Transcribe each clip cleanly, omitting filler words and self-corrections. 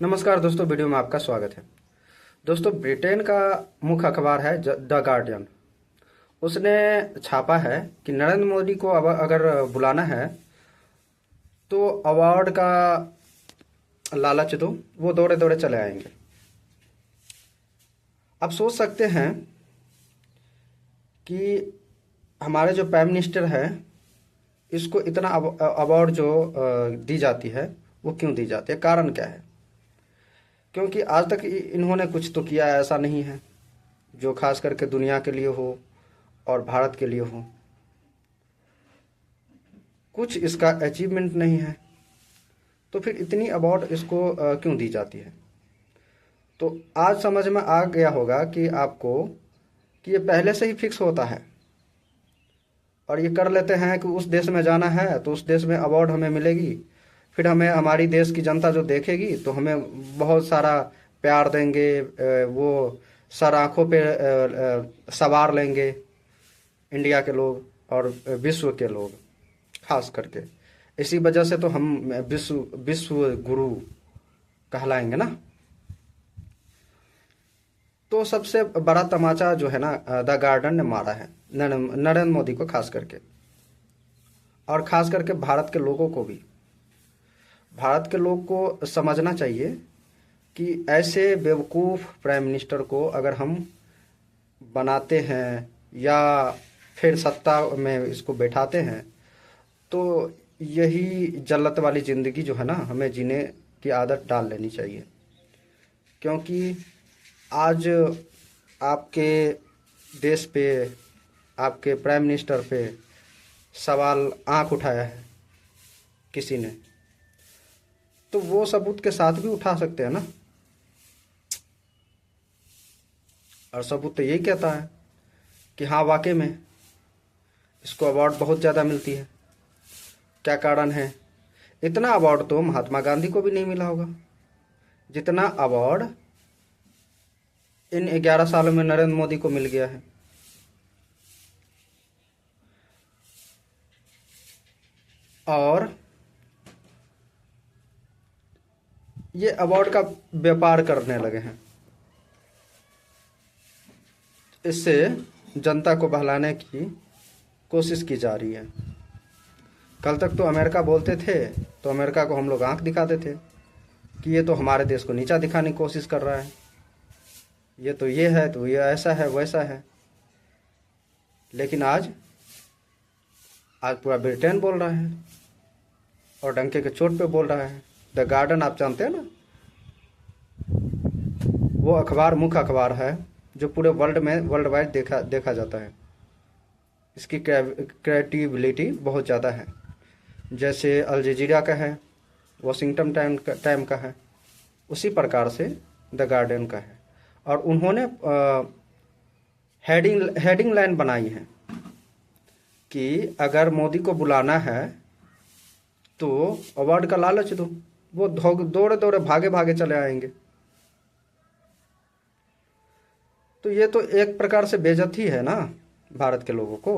नमस्कार दोस्तों, वीडियो में आपका स्वागत है। दोस्तों, ब्रिटेन का मुख्य अखबार है द गार्डियन। उसने छापा है कि नरेंद्र मोदी को अब अगर बुलाना है तो अवार्ड का लालच दो, वो दौड़े दौड़े चले आएंगे। आप सोच सकते हैं कि हमारे जो प्राइम मिनिस्टर है, इसको इतना अवार्ड जो दी जाती है, वो क्यों दी जाती है, कारण क्या है? क्योंकि आज तक इन्होंने कुछ तो किया ऐसा नहीं है जो खास करके दुनिया के लिए हो और भारत के लिए हो। कुछ इसका अचीवमेंट नहीं है, तो फिर इतनी अवार्ड इसको क्यों दी जाती है? तो आज समझ में आ गया होगा कि आपको कि ये पहले से ही फिक्स होता है और ये कर लेते हैं कि उस देश में जाना है तो उस देश में अवार्ड हमें मिलेगी, फिर हमें हमारी देश की जनता जो देखेगी तो हमें बहुत सारा प्यार देंगे, वो सर आंखों पे सवार लेंगे इंडिया के लोग और विश्व के लोग खास करके। इसी वजह से तो हम विश्व विश्व गुरु कहलाएंगे ना। तो सबसे बड़ा तमाचा जो है ना, द गार्डन ने मारा है नरेंद्र मोदी को खास करके, और खास करके भारत के लोगों को भी। भारत के लोग को समझना चाहिए कि ऐसे बेवकूफ़ प्राइम मिनिस्टर को अगर हम बनाते हैं या फिर सत्ता में इसको बैठाते हैं तो यही जल्लत वाली ज़िंदगी जो है ना, हमें जीने की आदत डाल लेनी चाहिए। क्योंकि आज आपके देश पे, आपके प्राइम मिनिस्टर पे सवाल आंख उठाया है किसी ने, तो वो सबूत के साथ भी उठा सकते हैं ना। और सबूत तो यही कहता है कि हाँ, वाकई में इसको अवार्ड बहुत ज़्यादा मिलती है। क्या कारण है? इतना अवार्ड तो महात्मा गांधी को भी नहीं मिला होगा जितना अवार्ड इन 11 सालों में नरेंद्र मोदी को मिल गया है। और ये अवार्ड का व्यापार करने लगे हैं। इससे जनता को बहलाने की कोशिश की जा रही है। कल तक तो अमेरिका बोलते थे तो अमेरिका को हम लोग आंख दिखाते थे कि ये तो हमारे देश को नीचा दिखाने की कोशिश कर रहा है, ये तो ये है, तो ये ऐसा है वैसा है। लेकिन आज पूरा ब्रिटेन बोल रहा है और डंके के चोट पे बोल रहा है। द गार्डन आप जानते हैं ना, वो अखबार मुख्य अखबार है जो पूरे वर्ल्ड में वर्ल्ड वाइड देखा जाता है। इसकी क्रेडिबिलिटी बहुत ज़्यादा है। जैसे अल जजीरा का है, वॉशिंगटन टाइम का है, उसी प्रकार से द गार्डियन का है। और उन्होंने हेडिंग लाइन बनाई है कि अगर मोदी को बुलाना है तो अवार्ड का लालच दो, वो दौड़े दौड़े भागे भागे चले आएंगे। तो ये तो एक प्रकार से बेइज्जती है ना भारत के लोगों को।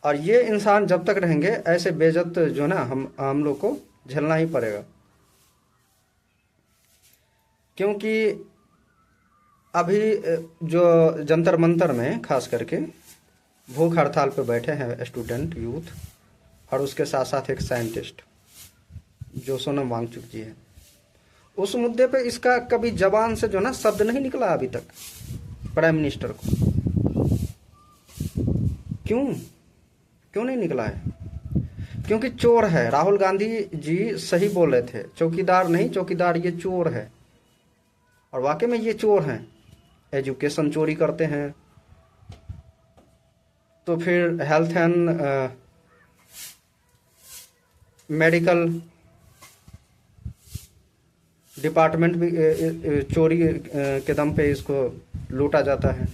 और ये इंसान जब तक रहेंगे ऐसे बेइज्जत जो ना हम लोग को झेलना ही पड़ेगा। क्योंकि अभी जो जंतर मंतर में खास करके भूख हड़ताल पे बैठे हैं स्टूडेंट यूथ, और उसके साथ साथ एक साइंटिस्ट जो सोनम वांगचुक जी है, उस मुद्दे पे इसका कभी जबान से जो ना शब्द नहीं निकला अभी तक प्राइम मिनिस्टर को। क्यों नहीं निकला है? क्योंकि चोर है। राहुल गांधी जी सही बोल रहे थे, चौकीदार नहीं, चौकीदार ये चोर है। और वाकई में ये चोर हैं। एजुकेशन चोरी करते हैं, तो फिर हेल्थ एंड मेडिकल डिपार्टमेंट भी चोरी के दम पे इसको लूटा जाता है।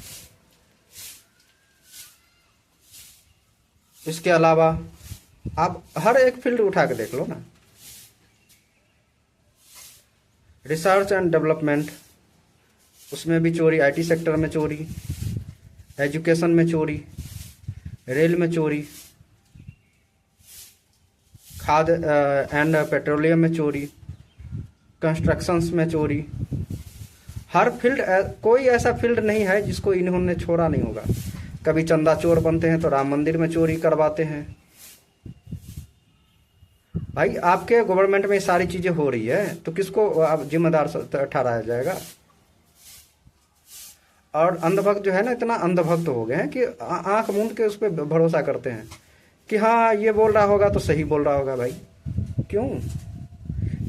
इसके अलावा आप हर एक फील्ड उठा के देख लो ना। रिसर्च एंड डेवलपमेंट, उसमें भी चोरी, आईटी सेक्टर में चोरी, एजुकेशन में चोरी, रेल में चोरी, खाद एंड पेट्रोलियम में चोरी, कंस्ट्रक्शंस में चोरी, हर फील्ड, कोई ऐसा फील्ड नहीं है जिसको इन्होंने छोड़ा नहीं होगा। कभी चंदा चोर बनते हैं तो राम मंदिर में चोरी करवाते हैं। भाई आपके गवर्नमेंट में ये सारी चीजें हो रही है तो किसको अब जिम्मेदार ठहराया जाएगा? और अंधभक्त जो है ना, इतना अंधभक्त हो गए हैं कि आंख मूंद के उस पर भरोसा करते हैं कि हाँ ये बोल रहा होगा तो सही बोल रहा होगा। भाई क्यों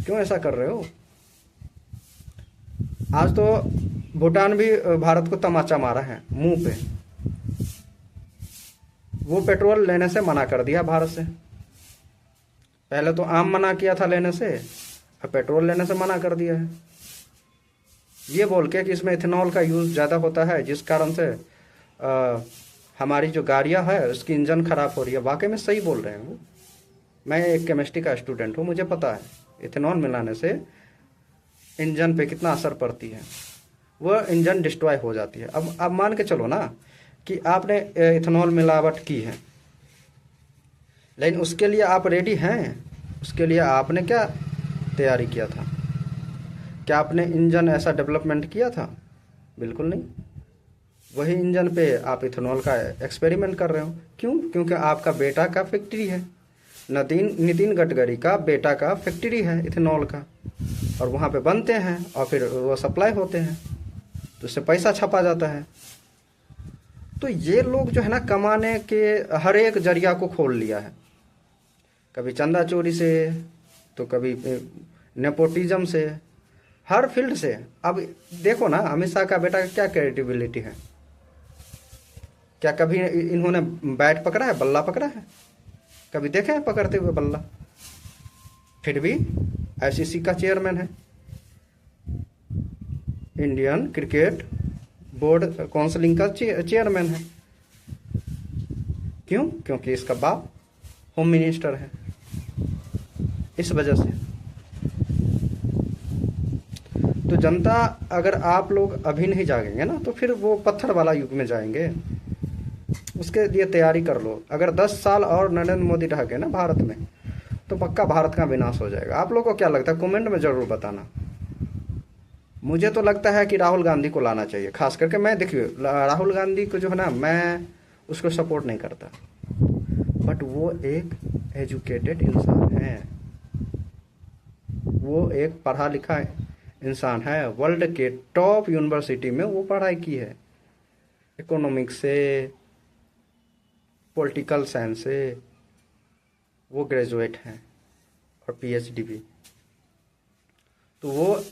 क्यों ऐसा कर रहे हो? आज तो भूटान भी भारत को तमाचा मारा है मुंह पे। वो पेट्रोल लेने से मना कर दिया भारत से। पहले तो आम मना किया था लेने से, अब पेट्रोल लेने से मना कर दिया है, ये बोल के कि इसमें इथेनॉल का यूज़ ज़्यादा होता है जिस कारण से हमारी जो गाड़ियाँ है उसकी इंजन खराब हो रही है। वाकई में सही बोल रहे हैं वो। मैं एक केमिस्ट्री का स्टूडेंट हूँ, मुझे पता है इथेनॉल मिलाने से इंजन पे कितना असर पड़ती है, वो इंजन डिस्ट्रॉय हो जाती है। अब मान के चलो ना कि आपने इथेनॉल मिलावट की है, लेकिन उसके लिए आप रेडी हैं? उसके लिए आपने क्या तैयारी किया था? क्या आपने इंजन ऐसा डेवलपमेंट किया था? बिल्कुल नहीं। वही इंजन पे आप इथेनॉल का एक्सपेरिमेंट कर रहे हो। क्यों? क्योंकि आपका बेटा का फैक्ट्री है, नितिन गडकरी का बेटा का फैक्ट्री है इथेनॉल का, और वहाँ पे बनते हैं और फिर वो सप्लाई होते हैं तो उससे पैसा छपा जाता है। तो ये लोग जो है ना, कमाने के हर एक जरिया को खोल लिया है, कभी चंदा चोरी से तो कभी नेपोटिज्म से, हर फील्ड से। अब देखो ना, अमित शाह का बेटा का क्या क्रेडिबिलिटी है? क्या कभी इन्होंने बैट पकड़ा है, बल्ला पकड़ा है? कभी देखे हैं पकड़ते हुए बल्ला? फिर भी आईसीसी का चेयरमैन है, इंडियन क्रिकेट बोर्ड काउंसिलिंग का चेयरमैन है। क्यों? क्योंकि इसका बाप होम मिनिस्टर है, इस वजह से। तो जनता, अगर आप लोग अभी नहीं जागेंगे ना तो फिर वो पत्थर वाला युग में जाएंगे। उसके लिए तैयारी कर लो। अगर 10 साल और नरेंद्र मोदी रह गए ना भारत में तो पक्का भारत का विनाश हो जाएगा। आप लोगों को क्या लगता है? कमेंट में जरूर बताना। मुझे तो लगता है कि राहुल गांधी को लाना चाहिए, खास करके। मैं देखिए, राहुल गांधी को जो है ना, मैं उसको सपोर्ट नहीं करता, बट वो एक एजुकेटेड इंसान है, वो एक पढ़ा लिखा इंसान है। वर्ल्ड के टॉप यूनिवर्सिटी में वो पढ़ाई की है, इकोनॉमिक्स से, पॉलिटिकल साइंस से वो ग्रेजुएट हैं, और पीएचडी भी। तो वो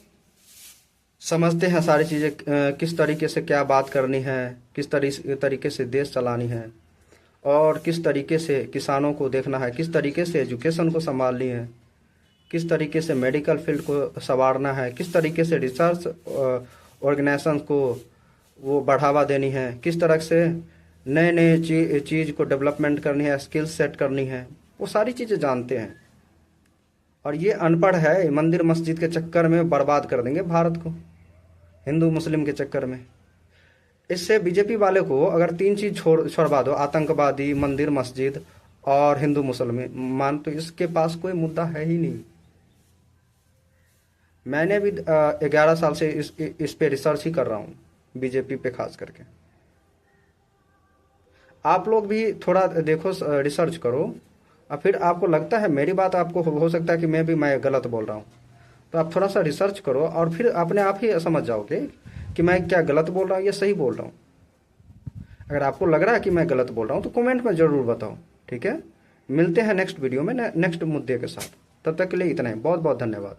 समझते हैं सारी चीज़ें, किस तरीके से क्या बात करनी है, किस तरीके से देश चलानी है, और किस तरीके से किसानों को देखना है, किस तरीके से एजुकेशन को संभालनी है, किस तरीके से मेडिकल फील्ड को संवारना है, किस तरीके से रिसर्च ऑर्गेनाइजेशन को वो बढ़ावा देनी है, किस तरह से नए नए चीज़ को डेवलपमेंट करनी है, स्किल सेट करनी है, वो सारी चीज़ें जानते हैं। और ये अनपढ़ है, मंदिर मस्जिद के चक्कर में बर्बाद कर देंगे भारत को, हिंदू मुस्लिम के चक्कर में। इससे बीजेपी वाले को अगर 3 चीज़ छोड़वा दो, आतंकवादी, मंदिर मस्जिद और हिंदू मुसलमान, तो इसके पास कोई मुद्दा है ही नहीं। मैंने भी 11 साल से इस पे रिसर्च ही कर रहा हूँ, बीजेपी पे खास करके। आप लोग भी थोड़ा देखो, रिसर्च करो, और फिर आपको लगता है मेरी बात आपको हो सकता है कि मैं गलत बोल रहा हूँ, तो आप थोड़ा सा रिसर्च करो और फिर अपने आप ही समझ जाओगे कि मैं क्या गलत बोल रहा हूँ या सही बोल रहा हूँ। अगर आपको लग रहा है कि मैं गलत बोल रहा हूँ तो कमेंट में ज़रूर बताओ, ठीक है? मिलते हैं नेक्स्ट वीडियो में नेक्स्ट मुद्दे के साथ। तब तक के लिए इतना ही। बहुत बहुत धन्यवाद।